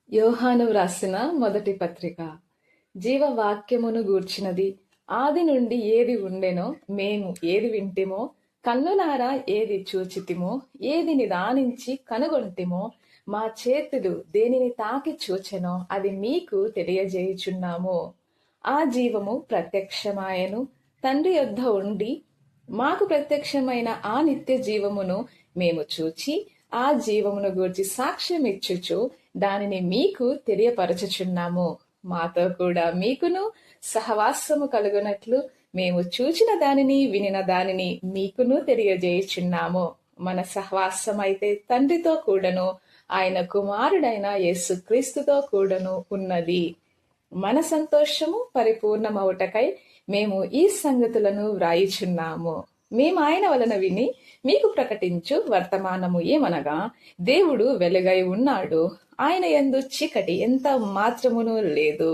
యోహాను వ్రాసిన మొదటి పత్రిక. జీవవాక్యమును గూర్చినది. ఆది నుండి ఏది ఉండెనో, మేము ఏది వింటిమో, కన్నులారా ఏది చూచితిమో, ఏది నిదానించి కనుగొంటిమో, మా చేతులు దేనిని తాకి చూచెనో అది మీకు తెలియజేయుచున్నాము. ఆ జీవము ప్రత్యక్షమాయెను, తండ్రి యొద్ద ఉండి మాకు ప్రత్యక్షమైన ఆ నిత్య జీవమును మేము చూచి ఆ జీవమును గూర్చి సాక్ష్యం ఇచ్చుచు దానిని మీకు తెలియపరచుచున్నాము. మాతో కూడా మీకును సహవాసము కలుగునట్లు మేము చూచిన దానిని వినిన దానిని మీకును తెలియజేయుచున్నాము. మన సహవాసం అయితే తండ్రితో కూడాను ఆయన కుమారుడైన యేసుక్రీస్తుతో కూడాను ఉన్నది. మన సంతోషము పరిపూర్ణమవుటకై మేము ఈ సంగతులను వ్రాయుచున్నాము. మేము ఆయన వలన విని మీకు ప్రకటించు వర్తమానము ఏమనగా, దేవుడు వెలుగై ఉన్నాడు, ఆయన యందు చీకటి ఎంత మాత్రమును లేదు.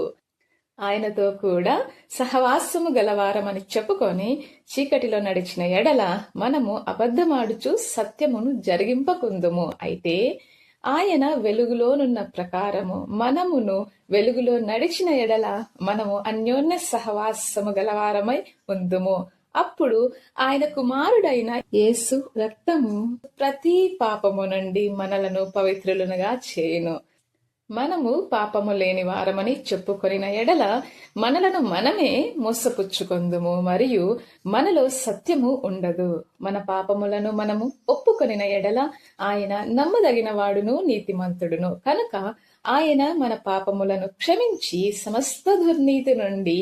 ఆయనతో కూడా సహవాసము గలవారమని చెప్పుకొని చీకటిలో నడిచిన ఎడల మనము అబద్ధమాడుచు సత్యమును జరిగింపకుందుము. అయితే ఆయన వెలుగులోనున్న ప్రకారము మనమును వెలుగులో నడిచిన ఎడల మనము అన్యోన్య సహవాసము గలవారమై ఉందుము. అప్పుడు ఆయన కుమారుడైన యేసు రక్తము ప్రతి పాపము నుండి మనలను పవిత్రులనుగా చేయును. మనము పాపము లేని వారమని చెప్పుకొనిన ఎడల మనలను మనమే మోసపుచ్చుకొందుము, మరియు మనలో సత్యము ఉండదు. మన పాపములను మనము ఒప్పుకొనిన ఎడల ఆయన నమ్మదగిన వాడును నీతిమంతుడును కనుక ఆయన మన పాపములను క్షమించి సమస్త దుర్నీతి నుండి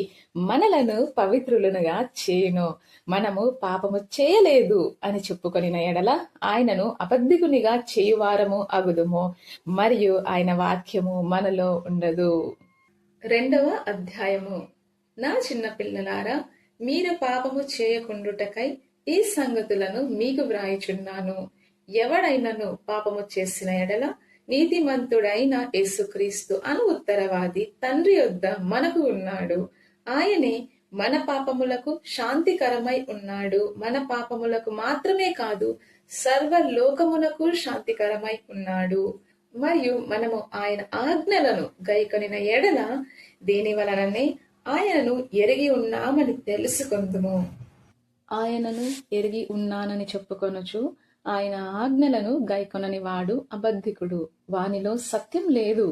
మనలను పవిత్రులనుగా చేయును. మనము పాపము చేయలేదు అని చెప్పుకొనిన ఎడల ఆయనను అబద్ధికునిగా చేయువారము అగుదుము, మరియు ఆయన వాక్యము మనలో ఉండదు. 2వ అధ్యాయము. నా చిన్న పిల్లలారా, మీరు పాపము చేయకుండుటకై ఈ సంగతులను మీకు వ్రాయుచున్నాను. ఎవడైనను పాపము చేసిన ఎడల నీతిమంతుడైన యేసుక్రీస్తు అను ఉత్తరవాది తండ్రి యొద్ద మనకు ఉన్నాడు. ఆయనే మన పాపములకు శాంతికరమై ఉన్నాడు. మన పాపములకు మాత్రమే కాదు, సర్వలోకమునకు శాంతికరమై ఉన్నాడు. మరియు మనము ఆయన ఆజ్ఞలను గైకొనిన ఎడల దేని వలననే ఆయనను ఎరిగి ఉన్నామని తెలుసుకొందుము. ఆయనను ఎరిగి ఉన్నానని చెప్పుకొనుచు ఆయన ఆజ్ఞలను గైకొనని వాడు అబద్ధికుడు, వానిలో సత్యం లేదు.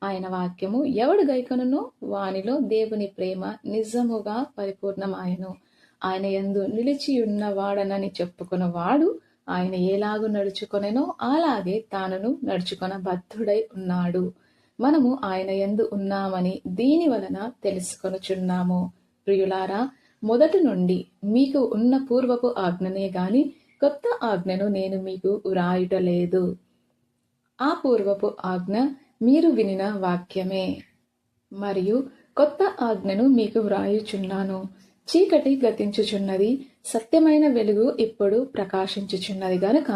ఆయన వాక్యము ఎవడు గైకొనునో వానిలో దేవుని ప్రేమ నిజముగా పరిపూర్ణమాయను. ఆయన యందు నిలిచియున్న వాడనని చెప్పుకొనవాడు ఆయన ఎలాగు నడుచుకొనెనో అలాగే తానును నడుచుకొన బద్ధుడై ఉన్నాడు. మనము ఆయన యందు ఉన్నామని దీని వలన తెలుసుకొనుచున్నాము. ప్రియులారా, మొదటి నుండి మీకు ఉన్న పూర్వపు ఆజ్ఞనే గాని కొత్త ఆజ్ఞను నేను మీకు వ్రాయుటలేదు. ఆ పూర్వపు ఆజ్ఞ మీరు వినిన వాక్యమే, మరియు కొత్త ఆజ్ఞను మీకు వ్రాయుచున్నాను. చీకటి గతించుచున్నది, సత్యమైన వెలుగు ఇప్పుడు ప్రకాశించుచున్నది గనుక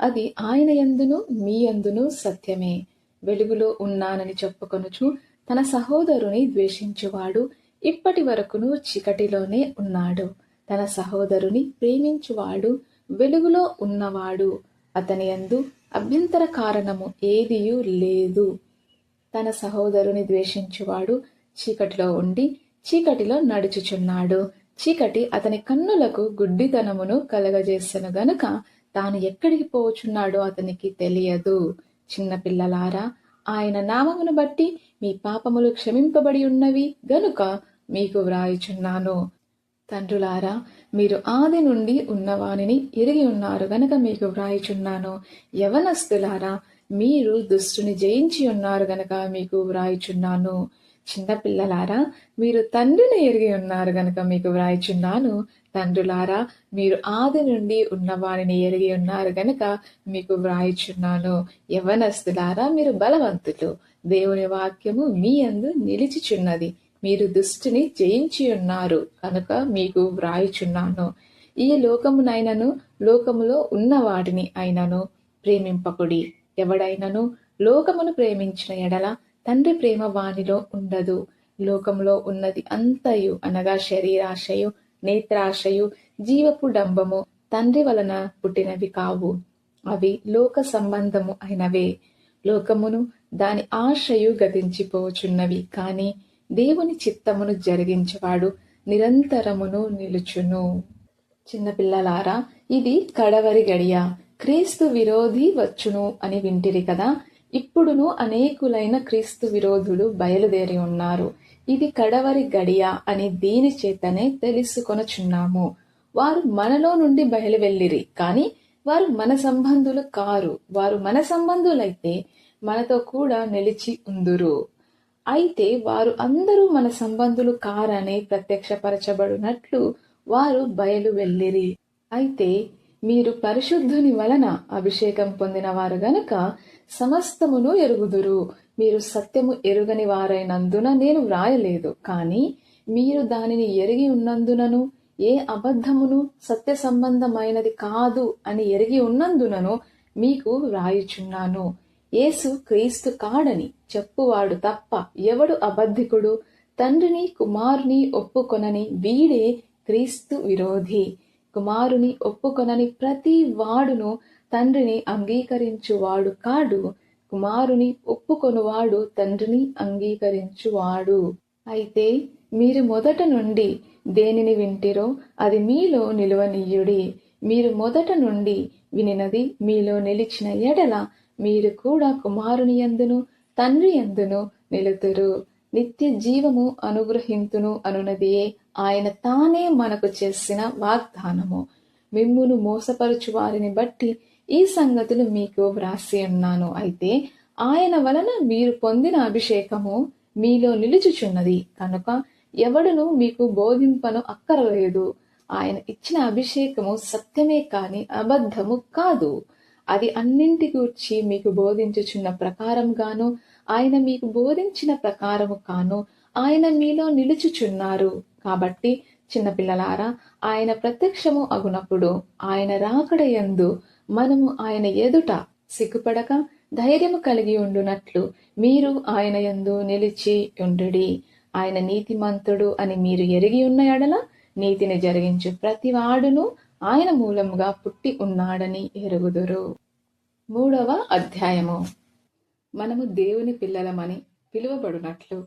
అది ఆయన యందును మీ యందును సత్యమే. వెలుగులో ఉన్నానని చెప్పుకొనుచు తన సహోదరుని ద్వేషించువాడు ఇప్పటి వరకును చీకటిలోనే ఉన్నాడు. తన సహోదరుని ప్రేమించువాడు వెలుగులో ఉన్నవాడు, అతని యందు అభ్యంతర కారణము ఏదియూ లేదు. తన సహోదరుని ద్వేషించువాడు చీకటిలో ఉండి చీకటిలో నడుచుచున్నాడు. చీకటి అతని కన్నులకు గుడ్డితనమును కలగజేసెను గనుక తాను ఎక్కడికి పోచున్నాడో అతనికి తెలియదు. చిన్న పిల్లలారా, ఆయన నామమును బట్టి మీ పాపములు క్షమింపబడి ఉన్నవి గనుక మీకు వ్రాయుచున్నాను. తండ్రులారా, మీరు ఆది నుండి ఉన్నవానిని ఎరిగి ఉన్నారు గనక మీకు వ్రాయుచున్నాను. యవనస్తులారా, మీరు దుష్టుని జయించి ఉన్నారు గనక మీకు వ్రాయుచున్నాను. చిన్నపిల్లలారా, మీరు తండ్రిని ఎరిగి ఉన్నారు గనక మీకు వ్రాయుచున్నాను. తండ్రులారా, మీరు ఆది నుండి ఉన్నవానిని ఎరిగి ఉన్నారు గనక మీకు వ్రాయుచున్నాను. యవనస్తులారా, మీరు బలవంతులు, దేవుని వాక్యము మీ యందు నిలిచిచున్నది, మీరు దుష్టుని జయించి ఉన్నారు కనుక మీకు వ్రాయుచున్నాను. ఈ లోకమునైనను లోకములో ఉన్న వాటిని అయినను ప్రేమింపకుడి. ఎవడైనను లోకమును ప్రేమించిన ఎడల తండ్రి ప్రేమ వానిలో ఉండదు. లోకములో ఉన్నది అంతయు అనగా శరీరాశయు, నేత్రాశయు, జీవపు డంబము తండ్రి వలన పుట్టినవి కావు, అవి లోక సంబంధము అయినవే. లోకమును దాని ఆశయు గతించిపోచున్నవి. కాని దేవుని చిత్తమును జరిగించేవాడు నిరంతరమును నిలుచును. చిన్నపిల్లలారా, ఇది కడవరి గడియ, క్రీస్తు విరోధి వచ్చును అని వింటిరి కదా. ఇప్పుడును అనేకులైన క్రీస్తు విరోధులు బయలుదేరి ఉన్నారు. ఇది కడవరి గడియ అని దీని చేతనే తెలుసుకొనుచున్నాము. వారు మనలో నుండి బయలువెళ్ళిరి, కాని వారు మన సంబంధులు కారు. వారు మన సంబంధులైతే మనతో కూడా నిలిచి ఉందురు. అయితే వారు అందరూ మన సంబంధులు కారని ప్రత్యక్షపరచబడినట్లు వారు బయలు వెళ్ళిరి. అయితే మీరు పరిశుద్ధుని వలన అభిషేకం పొందిన వారు గనుక సమస్తమును ఎరుగుదురు. మీరు సత్యము ఎరుగని వారైనందున నేను వ్రాయలేదు, కానీ మీరు దానిని ఎరిగి ఉన్నందునను ఏ అబద్ధమును సత్య సంబంధమైనది కాదు అని ఎరిగి ఉన్నందునను మీకు వ్రాయుచున్నాను. యేసు క్రీస్తు కాడని చెప్పువాడు తప్ప ఎవడు అబద్ధికుడు? తండ్రిని కుమారుని ఒప్పుకొనని వీడే క్రీస్తు విరోధి. కుమారుని ఒప్పుకొనని ప్రతి వాడును తండ్రిని అంగీకరించువాడు కాడు. కుమారుని ఒప్పుకొనువాడు తండ్రిని అంగీకరించువాడు. అయితే మీరు మొదట నుండి దేనిని వింటిరో అది మీలో నిలువనీయుడి. మీరు మొదట నుండి వినినది మీలో నిలిచిన ఎడల మీరు కూడా కుమారుని యందును తండ్రి యందును నిలుతురు. నిత్య జీవము అనుగ్రహింతును అనునదియే ఆయన తానే మనకు చేసిన వాగ్దానము. మిమ్మును మోసపరచు వారిని బట్టి ఈ సంగతులు మీకు వ్రాసి ఉన్నాను. అయితే ఆయన వలన మీరు పొందిన అభిషేకము మీలో నిలుచుచున్నది కనుక ఎవడును మీకు బోధింపను అక్కరలేదు. ఆయన ఇచ్చిన అభిషేకము సత్యమే కాని అబద్ధము కాదు. అది అన్నింటి గూర్చి మీకు బోధించుచున్న ప్రకారంగాను ఆయన మీకు బోధించిన ప్రకారము కాను ఆయన మీలో నిలుచుచున్నారు. కాబట్టి చిన్నపిల్లలారా, ఆయన ప్రత్యక్షము అగునప్పుడు ఆయన రాకడ యందు మనము ఆయన ఎదుట సిగ్గుపడక ధైర్యము కలిగి ఉండునట్లు మీరు ఆయన యందు నిలిచి ఉండుడి. ఆయన నీతిమంతుడు అని మీరు ఎరిగి ఉన్న ఎడల నీతిని జరిగించు ప్రతివాడును ఆయన మూలముగా పుట్టి ఉన్నాడని ఎరుగుదురు. 3వ అధ్యాయము. మనము దేవుని పిల్లలమని పిలువబడినట్లు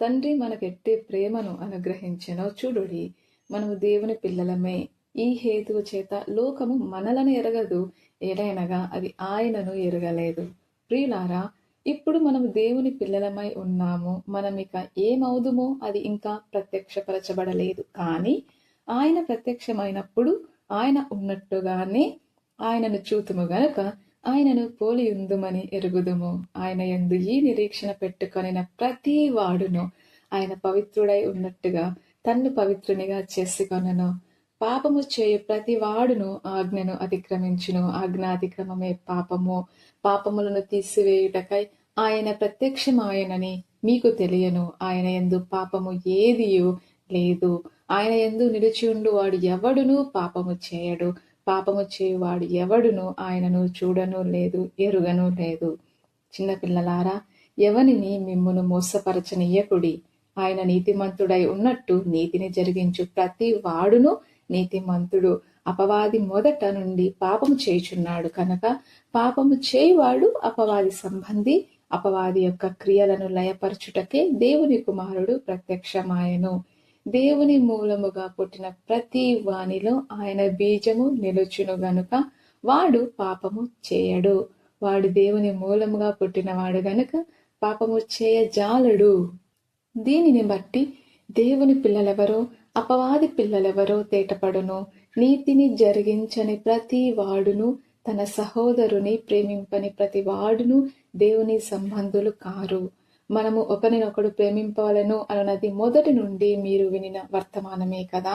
తండ్రి మనకెట్టి ప్రేమను అనుగ్రహించెనో చూడుడి. మనము దేవుని పిల్లలమే. ఈ హేతువు చేత లోకము మనలను ఎరగదు, ఏలైనగా అది ఆయనను ఎరగలేదు. ప్రియులారా, ఇప్పుడు మనము దేవుని పిల్లలమై ఉన్నాము. మనమిక ఏమవుదుమో అది ఇంకా ప్రత్యక్షపరచబడలేదు. కానీ ఆయన ప్రత్యక్షమైనప్పుడు ఆయన ఉన్నట్టుగానే ఆయనను చూతుము గనుక ఆయనను పోలియుందుమని ఎరుగుదుము. ఆయన యందు ఈ నిరీక్షణ పెట్టుకొనిన ప్రతి వాడును ఆయన పవిత్రుడై ఉన్నట్టుగా తన్ను పవిత్రునిగా చేసుకొనెను. పాపము చేయు ప్రతి వాడును ఆజ్ఞను అతిక్రమించును. ఆజ్ఞాతిక్రమమే పాపము. పాపములను తీసివేయుటకై ఆయన ప్రత్యక్షమాయనని మీకు తెలియను. ఆయన యందు పాపము ఏదియూ లేదు. ఆయన యందు నిలిచియుండు వాడు ఎవడునూ పాపము చేయడు. పాపము చేయువాడు ఎవడును ఆయనను చూడను లేదు, ఎరుగను లేదు. చిన్నపిల్లలారా, ఎవనిని మిమ్మును మోసపరచనీయకుడి. ఆయన నీతిమంతుడై ఉన్నట్టు నీతిని జరిగించు ప్రతి వాడును నీతిమంతుడు. అపవాది మొదట నుండి పాపము చేయుచున్నాడు కనుక పాపము చేయువాడు అపవాది సంబంధి. అపవాది యొక్క క్రియలను లయపరచుటకే దేవుని కుమారుడు ప్రత్యక్షమాయెను. దేవుని మూలముగా పుట్టిన ప్రతి వానిలో ఆయన బీజము నిలుచును గనుక వాడు పాపము చేయడు. వాడు దేవుని మూలముగా పుట్టినవాడు గనుక పాపము చేయజాలడు. దీనిని బట్టి దేవుని పిల్లలెవరో అపవాది పిల్లలెవరో తేటపడును. నీతిని జరిగించని ప్రతి వాడును తన సహోదరుని ప్రేమింపని ప్రతి వాడును దేవుని సంబంధులు కారు. మనము ఒకరినొకడు ప్రేమింపవలెను అన్నది మొదటి నుండి మీరు వినిన వర్తమానమే కదా.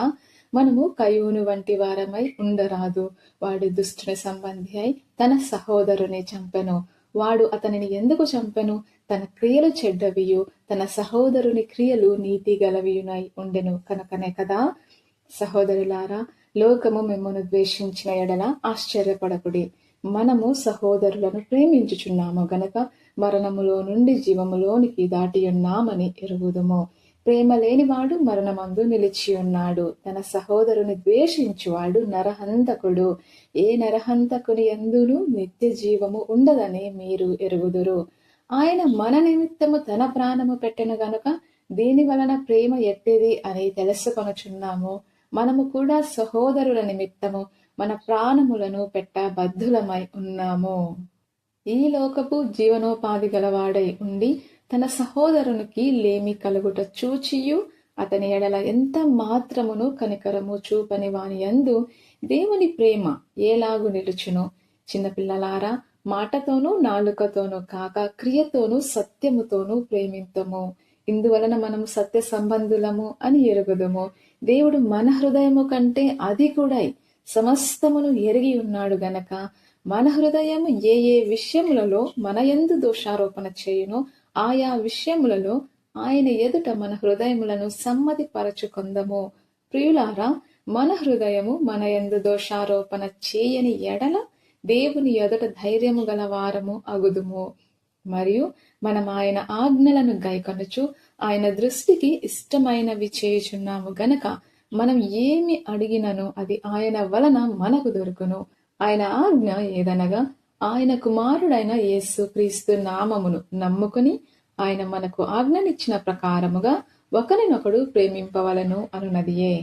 మనము కయ్యూను వంటి వారమై ఉండరాదు. వాడు దుష్టుని సంబంధి అయి తన సహోదరుని చంపెను. వాడు అతనిని ఎందుకు చంపెను? తన క్రియలు చెడ్డవియు తన సహోదరుని క్రియలు నీతి గలవియునై ఉండెను కనుకనే కదా. సహోదరులారా, లోకము మిమ్మును ద్వేషించిన ఎడల ఆశ్చర్యపడకుడి. మనము సహోదరులను ప్రేమించుచున్నాము గనక మరణములో నుండి జీవములోనికి దాటియున్నామని ఎరుగుదుము. ప్రేమ లేనివాడు మరణమందు నిలిచి ఉన్నాడు. తన సహోదరుని ద్వేషించువాడు నరహంతకుడు. ఏ నరహంతకుని యందును నిత్య జీవము ఉండదని మీరు ఎరుగుదురు. ఆయన మన నిమిత్తము తన ప్రాణము పెట్టెను గనుక దీని వలన ప్రేమ ఎట్టిది అని తెలుసుకొనుచున్నాము. మనము కూడా సహోదరుల నిమిత్తము మన ప్రాణములను పెట్ట బద్ధులమై ఉన్నాము. ఈ లోకపు జీవనోపాధి గలవాడై ఉండి తన సహోదరునికి లేమి కలుగుట చూచియు అతని ఎడల ఎంత మాత్రమును కనికరము చూపని వాని యందు దేవుని ప్రేమ ఏలాగు నిలుచును. చిన్నపిల్లలారా, మాటతోనూ నాలుకతోనూ కాక క్రియతోనూ సత్యముతోనూ ప్రేమింతము. ఇందువలన మనము సత్య సంబంధులము అని ఎరుగుదుము. దేవుడు మన హృదయము కంటే అధికుడై సమస్తమును ఎరిగి ఉన్నాడు గనక మన హృదయము ఏ ఏ విషయములలో మన యందు దోషారోపణ చేయునో ఆయా విషయములలో ఆయన ఎదుట మన హృదయములను సమ్మతిపరచుకొందము. ప్రియులారా, మన హృదయము మన యందు దోషారోపణ చేయని ఎడల దేవుని ఎదుట ధైర్యము గల వారము అగుదుము. మరియు మనం ఆయన ఆజ్ఞలను గైకొనుచు ఆయన దృష్టికి ఇష్టమైనవి చేయుచున్నాము గనక మనం ఏమి అడిగినను అది ఆయన వలన మనకు దొరుకును. ఆయన ఆజ్ఞ ఏదనగా ఆయన కుమారుడైన యేసు క్రీస్తు నామమును నమ్ముకుని ఆయన మనకు ఆజ్ఞనిచ్చిన ప్రకారముగా ఒకరినొకడు ప్రేమింపవలను అనున్నదియే.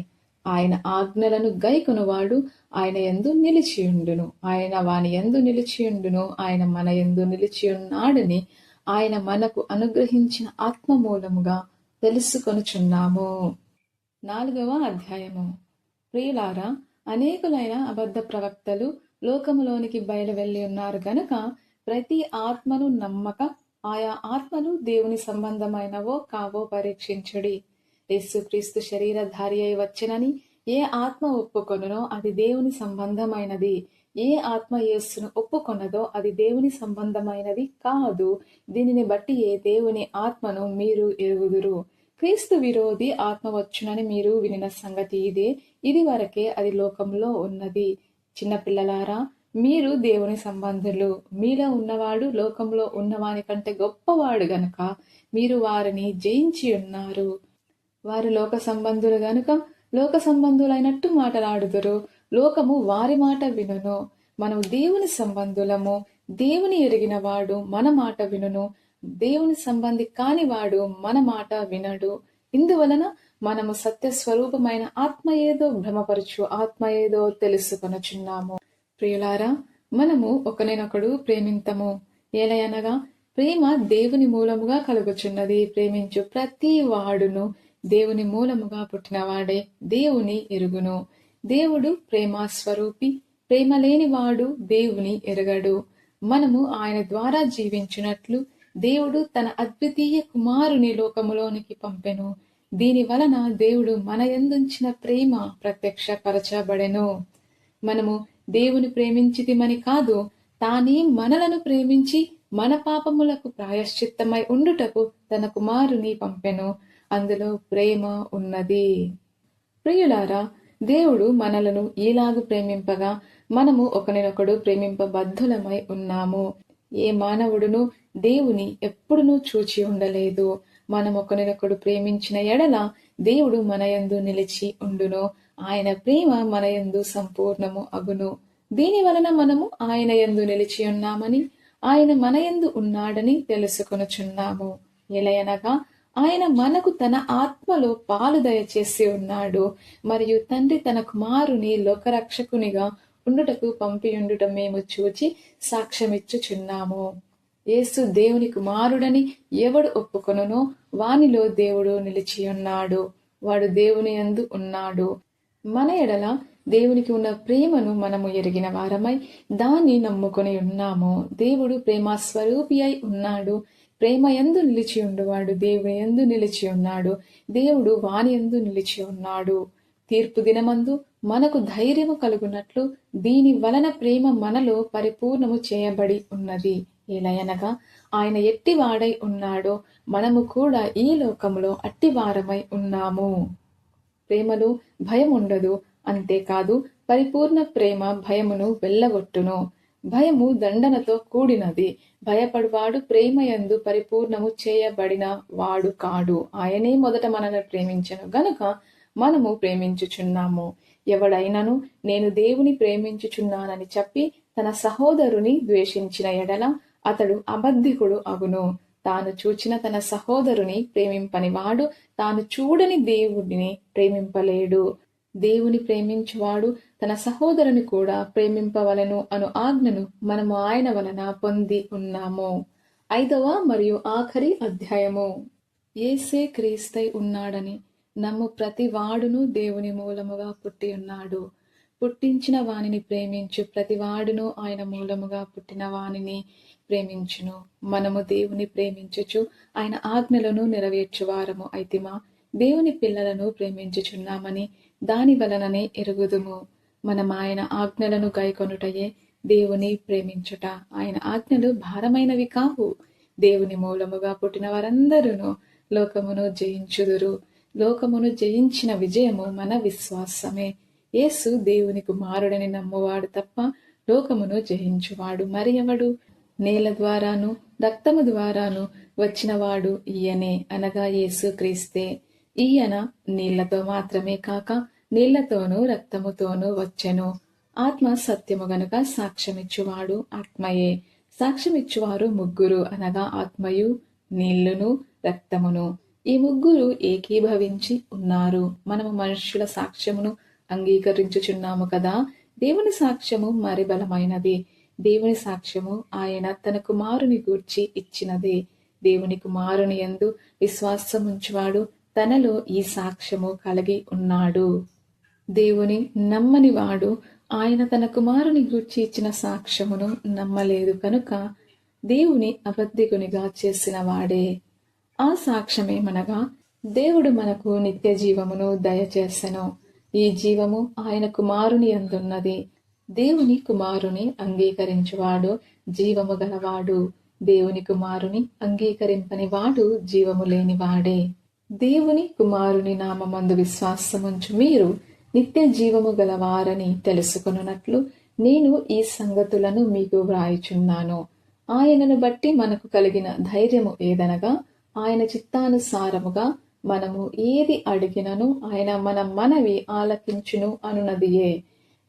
ఆయన ఆజ్ఞలను గైకొనువాడు ఆయన యందు నిలిచియుండును, ఆయన వాని యందు నిలిచియుండును, ఆయన మన యందు నిలిచియున్నాడని ఆయన మనకు అనుగ్రహించిన ఆత్మ మూలముగా తెలుసుకొనుచున్నాము. 4వ అధ్యాయము. ప్రియులారా, అనేకులైన అబద్ధ ప్రవక్తలు లోకములోనికి బయలువెళ్ళి ఉన్నారు గనుక ప్రతి ఆత్మను నమ్మక ఆయా ఆత్మలు దేవుని సంబంధమైనవో కావో పరీక్షించుడి. యేసుక్రీస్తు శరీరధారి అయి వచ్చెనని ఏ ఆత్మ ఒప్పుకొనునో అది దేవుని సంబంధమైనది. ఏ ఆత్మ యేసును ఒప్పుకొన్నదో అది దేవుని సంబంధమైనది కాదు. దీనిని బట్టి ఏ దేవుని ఆత్మను మీరు ఎరుగుదురు. క్రీస్తు విరోధి ఆత్మ వచ్చునని మీరు వినిన సంగతి ఇదే. ఇది వరకే అది లోకంలో ఉన్నది. చిన్నపిల్లలారా, మీరు దేవుని సంబంధులు. మీలో ఉన్నవాడు లోకంలో ఉన్నవాని కంటే గొప్పవాడు గనుక మీరు వారిని జయించి ఉన్నారు. వారు లోక సంబంధులు గనుక లోక సంబంధులైనట్టు మాటలాడుదురు. లోకము వారి మాట వినును. మనము దేవుని సంబంధులము. దేవుని ఎరిగిన వాడు మన మాట వినును. దేవుని సంబంధి కానివాడు మన మాట వినడు. ఇందువలన మనము సత్య స్వరూపమైన ఆత్మ ఏదో భ్రమపరచు ఆత్మ ఏదో తెలుసుకొనుచున్నాము. ప్రియులారా, మనము ఒకరినొకడు ప్రేమింతము. ఏలయనగా ప్రేమ దేవుని మూలముగా కలుగుచున్నది. ప్రేమించు ప్రతి వాడును దేవుని మూలముగా పుట్టినవాడే దేవుని ఎరుగును. దేవుడు ప్రేమ స్వరూపి. ప్రేమ లేనివాడు దేవుని ఎరగడు. మనము ఆయన ద్వారా జీవించినట్లు దేవుడు తన అద్వితీయ కుమారుని లోకములోనికి పంపెను. దీని వలన దేవుడు మన యందుంచిన ప్రేమ ప్రత్యక్షపరచబడెను. మనము దేవుని ప్రేమించితిమని కాదు, తానే మనలను ప్రేమించి మన పాపములకు ప్రాయశ్చిత్తమై ఉండుటకు తన కుమారుని పంపెను. అందులో ప్రేమ ఉన్నది. ప్రియులారా, దేవుడు మనలను ఈలాగు ప్రేమింపగా మనము ఒకరినొకడు ప్రేమింపబద్ధులమై ఉన్నాము. ఏ మానవుడును దేవుని ఎప్పుడునూ చూచి ఉండలేదు. మనం ఒకరినొకడు ప్రేమించిన ఎడల దేవుడు మన యందు నిలిచి ఉండును. ఆయన ప్రేమ మన యందు సంపూర్ణము అగును. దీని వలన మనము ఆయన యందు నిలిచి ఉన్నామని ఆయన మన యందు ఉన్నాడని తెలుసుకొనుచున్నాము. ఎలయనగా ఆయన మనకు తన ఆత్మలో పాలు దయచేసి ఉన్నాడు. మరియు తండ్రి తన కుమారుని లోకరక్షకునిగా ఉండుటకు పంపియుండుట మేము చూచి సాక్ష్యమిచ్చుచున్నాము. యేసు దేవుని కుమారుడని ఎవడు ఒప్పుకొనునో వానిలో దేవుడు నిలిచియున్నాడు. వాడు దేవుని యందు ఉన్నాడు. మన ఎడల దేవునికి ఉన్న ప్రేమను మనము ఎరిగిన వారమై దాన్ని నమ్ముకొని ఉన్నాము. దేవుడు ప్రేమ స్వరూపి అయి ఉన్నాడు. ప్రేమ యందు నిలిచి ఉండువాడు దేవుని యందు నిలిచి ఉన్నాడు. దేవుడు వాని యందు నిలిచి ఉన్నాడు. తీర్పు దినమందు మనకు ధైర్యము కలుగునట్లు దీని వలన ప్రేమ మనలో పరిపూర్ణము చేయబడి ఉన్నది. ఏలయనగా ఆయన ఎట్టివాడై ఉన్నాడో మనము కూడా ఈ లోకములో అట్టివారమై ఉన్నాము. ప్రేమలో భయం ఉండదు. అంతేకాదు, పరిపూర్ణ ప్రేమ భయమును వెళ్ళగొట్టును. భయము దండనతో కూడినది. భయపడువాడు ప్రేమయందు పరిపూర్ణము చేయబడిన వాడు కాడు. ఆయనే మొదట మనల్ని ప్రేమించెను గనుక మనము ప్రేమించుచున్నాము. ఎవడైనను నేను దేవుని ప్రేమించుచున్నానని చెప్పి తన సహోదరుని ద్వేషించిన ఎడల అతడు అబద్ధికుడు అగును. తాను చూచిన తన సహోదరుని ప్రేమింపని వాడు తాను చూడని దేవుడిని ప్రేమింపలేడు. దేవుని ప్రేమించువాడు తన సహోదరుని కూడా ప్రేమింపవలెను అను ఆజ్ఞను మనము ఆయన వలన పొంది ఉన్నాము. 5వ మరియు ఆఖరి అధ్యాయము. యేసే క్రీస్తై ఉన్నాడని నమ్ము ప్రతి వాడును దేవుని మూలముగా పుట్టి ఉన్నాడు. పుట్టించిన వానిని ప్రేమించు ప్రతి వాడును ఆయన మూలముగా పుట్టిన వానిని ప్రేమించును. మనము దేవుని ప్రేమించుచు ఆయన ఆజ్ఞలను నెరవేర్చువారము అయితిమా. దేవుని పిల్లలను ప్రేమించుచున్నామని దాని వలననే ఎరుగుదుము. మనం ఆయన ఆజ్ఞలను గైకొనుటయే దేవుని ప్రేమించుట. ఆయన ఆజ్ఞలు భారమైనవి కావు. దేవుని మూలముగా పుట్టిన వారందరూ లోకమును జయించుదురు. లోకమును జయించిన విజయము మన విశ్వాసమే. యేసు దేవుని కుమారుడని నమ్మువాడు తప్ప లోకమును జయించువాడు మరి ఎవడు? నేల ద్వారాను రక్తము ద్వారాను వచ్చినవాడు ఈయనే, అనగా యేసు క్రీస్తే. ఈయన నీళ్లతో మాత్రమే కాక నీళ్లతోనూ రక్తముతోనూ వచ్చెను. ఆత్మ సత్యము గనుక సాక్ష్యమిచ్చువాడు ఆత్మయే. సాక్ష్యమిచ్చువారు ముగ్గురు, అనగా ఆత్మయు నీళ్లును రక్తమును. ఈ ముగ్గురు ఏకీభవించి ఉన్నారు. మనము మనుష్యుల సాక్ష్యమును అంగీకరించుచున్నాము కదా. దేవుని సాక్ష్యము మరి బలమైనది. దేవుని సాక్ష్యము ఆయన తన కుమారుని గూర్చి ఇచ్చినదే. దేవుని కుమారుని యందు విశ్వాసముంచువాడు తనలో ఈ సాక్ష్యము కలిగి ఉన్నాడు. దేవుని నమ్మని వాడు ఆయన తన కుమారుని గూర్చి ఇచ్చిన సాక్ష్యమును నమ్మలేదు కనుక దేవుని అబద్ధికునిగా చేసిన వాడే. ఆ సాక్ష్యమేమనగా దేవుడు మనకు నిత్య జీవమును దయచేసెను. ఈ జీవము ఆయన కుమారుని యందున్నది. దేవుని కుమారుని అంగీకరించువాడు జీవము గలవాడు. దేవుని కుమారుని అంగీకరింపని వాడు జీవము లేనివాడే. దేవుని కుమారుని నామమందు విశ్వాసముంచు మీరు నిత్య జీవము గలవారని తెలుసుకొనున్నట్లు నేను ఈ సంగతులను మీకు వ్రాయుచున్నాను. ఆయనను బట్టి మనకు కలిగిన ధైర్యము ఏదనగా ఆయన చిత్తానుసారముగా మనము ఏది అడిగినను ఆయన మన మనవి ఆలకించును అనునదియే.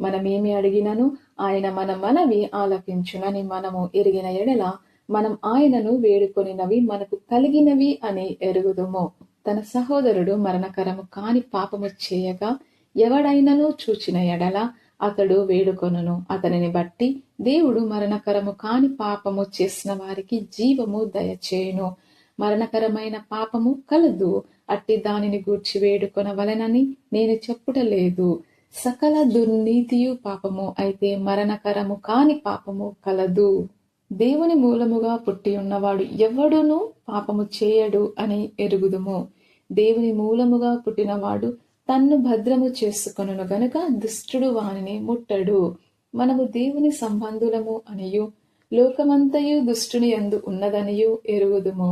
మనమేమి అడిగినను ఆయన మన మనవి ఆలకించునని మనము ఎరిగిన ఎడల మనం ఆయనను వేడుకొనినవి మనకు కలిగినవి అని ఎరుగుదుము. తన సహోదరుడు మరణకరము కాని పాపము చేయగా ఎవడైనను చూచిన ఎడల అతడు వేడుకొనును. అతనిని బట్టి దేవుడు మరణకరము కాని పాపము చేసిన వారికి జీవము దయచేయును. మరణకరమైన పాపము కలదు, అట్టి దానిని గూర్చి వేడుకొనవలెనని నేను చెప్పుటలేదు. సకల దుర్నీతియు పాపము, అయితే మరణకరము కాని పాపము కలదు. దేవుని మూలముగా పుట్టి ఉన్నవాడు ఎవడునూ పాపము చేయడు అని ఎరుగుదుము. దేవుని మూలముగా పుట్టినవాడు తన్ను భద్రము చేసుకొనును గనుక దుష్టుడు వానిని ముట్టడు. మనము దేవుని సంబంధులము అనియు లోకమంతయు దుష్టుని యందు ఉన్నదనియు ఎరుగుదుము.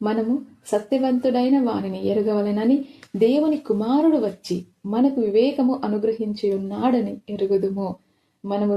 మనము సత్యవంతుడైన వానిని ఎరగవలెనని దేవుని కుమారుడు వచ్చి మనకు వివేకము అనుగ్రహించి ఉన్నాడని ఎరుగుదుము. మనము